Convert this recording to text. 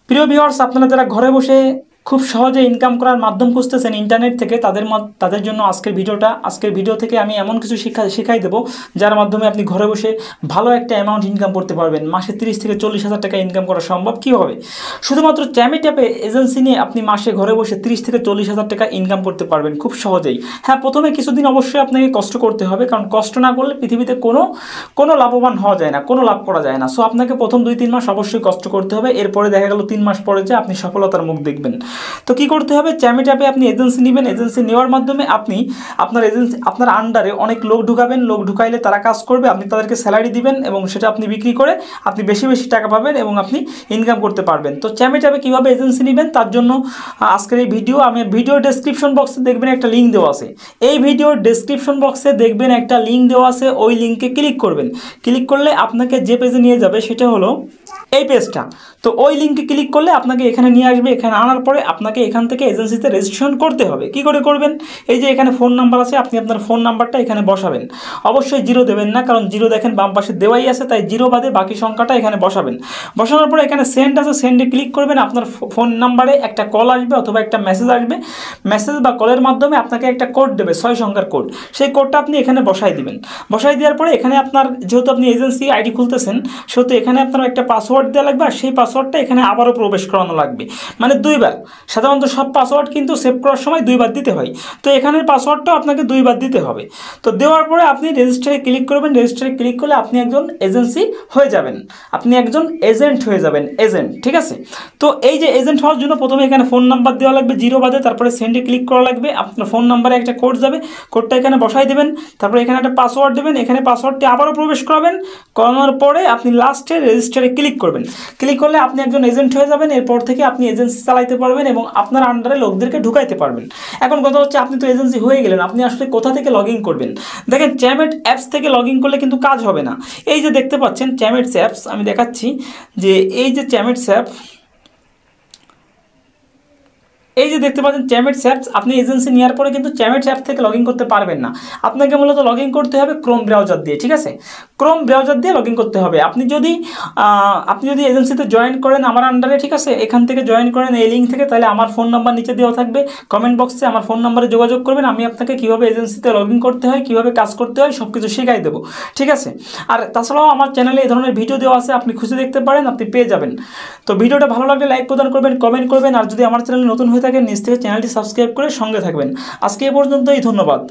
প্রিয় ভিউয়ার্স, আপনারা যারা ঘরে বসে খুব সহজে ইনকাম করার মাধ্যম খুঁজতেছেন ইন্টারনেট থেকে, তাদের জন্য আজকের ভিডিও থেকে আমি এমন কিছু শিখাই দেবো যার মাধ্যমে আপনি ঘরে বসে ভালো একটা অ্যামাউন্ট ইনকাম করতে পারবেন। মাসে 30 থেকে 40 হাজার টাকা ইনকাম করা সম্ভব কীভাবে? শুধুমাত্র ট্যামেট অ্যাপে এজেন্সি নিয়ে আপনি মাসে ঘরে বসে 30 থেকে 40 হাজার টাকা ইনকাম করতে পারবেন খুব সহজেই। হ্যাঁ, প্রথমে কিছুদিন অবশ্যই আপনাকে কষ্ট করতে হবে, কারণ কষ্ট না করলে পৃথিবীতে কোনো লাভবান হওয়া যায় না, কোনো লাভ করা যায় না। সো আপনাকে প্রথম 2-3 মাস অবশ্যই কষ্ট করতে হবে। এরপরে দেখা গেল 3 মাস পরে যে আপনি সফলতার মুখ দেখবেন। তো কি করতে হবে? ট্যামেট অ্যাপে আপনি এজেন্সি নেবেন। এজেন্সি নেওয়ার মাধ্যমে আপনি আপনার আন্ডারে অনেক লোক ঢুকাবেন। লোক ঢুকাইলে তারা কাজ করবে, আপনি তাদেরকে স্যালারি দিবেন এবং সেটা আপনি বিক্রি করে আপনি বেশি বেশি টাকা পাবেন এবং আপনি ইনকাম করতে পারবেন। তো ট্যামেট অ্যাপে কীভাবে এজেন্সি নেবেন তার জন্য আজকের এই ভিডিও। আমি ভিডিও ডেসক্রিপশন বক্সে দেখবেন একটা লিঙ্ক দেওয়া আছে। এই ভিডিওর ডেসক্রিপশন বক্সে দেখবেন একটা লিঙ্ক দেওয়া আছে, ওই লিঙ্কে ক্লিক করবেন। ক্লিক করলে আপনাকে যে পেজে নিয়ে যাবে সেটা হলো এই পেজটা। তো ওই লিঙ্কে ক্লিক করলে আপনাকে এখানে নিয়ে আসবে। এখানে আনার পরে আপনাকে এখান থেকে এজেন্সিতে রেজিস্ট্রেশন করতে হবে। কি করে করবেন? এই যে এখানে ফোন নাম্বার আছে, আপনি আপনার ফোন নাম্বারটা এখানে বসাবেন। অবশ্যই জিরো দেবেন না, কারণ জিরো দেখেন বাম পাশে দেওয়াই আছে, তাই জিরো বাদে বাকি সংখ্যাটা এখানে বসাবেন। বসানোর পরে এখানে সেন্ড আছে, সেন্ডে ক্লিক করবেন। আপনার ফোন নাম্বারে একটা কল আসবে অথবা একটা মেসেজ আসবে। মেসেজ বা কলের মাধ্যমে আপনাকে একটা কোড দেবে, 6 সংখ্যার কোড। সেই কোডটা আপনি এখানে বসাই দিবেন। বসাই দেওয়ার পরে এখানে আপনার, যেহেতু আপনি এজেন্সি আইডি খুলতেছেন, সেহেতু এখানে আপনার একটা পাসওয়ার্ড দেওয়া লাগবে, আর সেই পাসওয়ার্ডটা এখানে আবারও প্রবেশ করানো লাগবে, মানে 2 বার। সাধারণত সব পাসওয়ার্ড কিন্তু সেভ করার সময় 2 বার দিতে হয়, তো এখানের পাসওয়ার্ডটাও আপনাকে 2 বার দিতে হবে। তো দেওয়ার পরে আপনি রেজিস্টারে ক্লিক করবেন। রেজিস্টারে ক্লিক করলে আপনি একজন এজেন্সি হয়ে যাবেন, আপনি একজন এজেন্ট হয়ে যাবেন। এজেন্ট, ঠিক আছে? তো এই যে এজেন্ট হওয়ার জন্য প্রথমে এখানে ফোন নাম্বার দেওয়া লাগবে জিরো বাদে, তারপরে সেন্ডে ক্লিক করা লাগবে। আপনার ফোন নাম্বারে একটা কোড যাবে, কোডটা এখানে বসাই দেবেন। তারপরে এখানে একটা পাসওয়ার্ড দেবেন, এখানে পাসওয়ার্ডটি আবারও প্রবেশ করাবেন। করানোর পরে আপনি লাস্টে রেজিস্টারে ক্লিক করবেন। ক্লিক করলে আপনি একজন এজেন্ট হয়ে যাবেন। এরপর থেকে আপনি এজেন্সি চালাইতে পারবেন এবং আপনার আন্ডারে লোকদেরকে ঢুকাইতে পারবেন। এখন কথা হচ্ছে, আপনি তো এজেন্সি হয়ে গেলেন, আপনি আসলে কোথা থেকে লগ ইন করবেন? দেখেন, ট্যামেট অ্যাপস থেকে লগ ইন করলে কিন্তু কাজ হবে না। এই যে দেখতে পাচ্ছেন ট্যামেট অ্যাপস, আমি দেখাচ্ছি যে এই যে ট্যামেট অ্যাপ, এই যে দেখতে পাচ্ছেন ট্যামেট অ্যাপস, আপনি এজেন্সি নেওয়ার পরে কিন্তু ট্যামেট অ্যাপ থেকে লগ ইন করতে পারবেন না। আপনাকে মূলত লগ ইন করতে হবে ক্রোম ব্রাউজার দিয়ে, ঠিক আছে? ক্রোম ব্রাউজার দিয়ে লগ ইন করতে হবে। আপনি যদি এজেন্সিতে জয়েন করেন আমার আন্ডারে, ঠিক আছে, এখান থেকে জয়েন করেন এই লিঙ্ক থেকে, তাহলে আমার ফোন নাম্বার নিচে দেওয়া থাকবে, কমেন্ট বক্সে আমার ফোন নাম্বারে যোগাযোগ করবেন। আমি আপনাকে কীভাবে এজেন্সিতে লগ ইন করতে হয়, কীভাবে কাজ করতে হয়, সব কিছু শেখাই দেবো, ঠিক আছে? আর তাছাড়াও আমার চ্যানেলে এই ধরনের ভিডিও দেওয়া আছে, আপনি খুঁজে দেখতে পারেন, আপনি পেয়ে যাবেন। তো ভিডিওটা ভালো লাগলে লাইক প্রদান করবেন, কমেন্ট করবেন, আর যদি আমার চ্যানেলে নতুন হয়ে থাকেন নিজ থেকে চ্যানেলটি সাবস্ক্রাইব করে সঙ্গে থাকবেন। আজকে এ পর্যন্তই, ধন্যবাদ।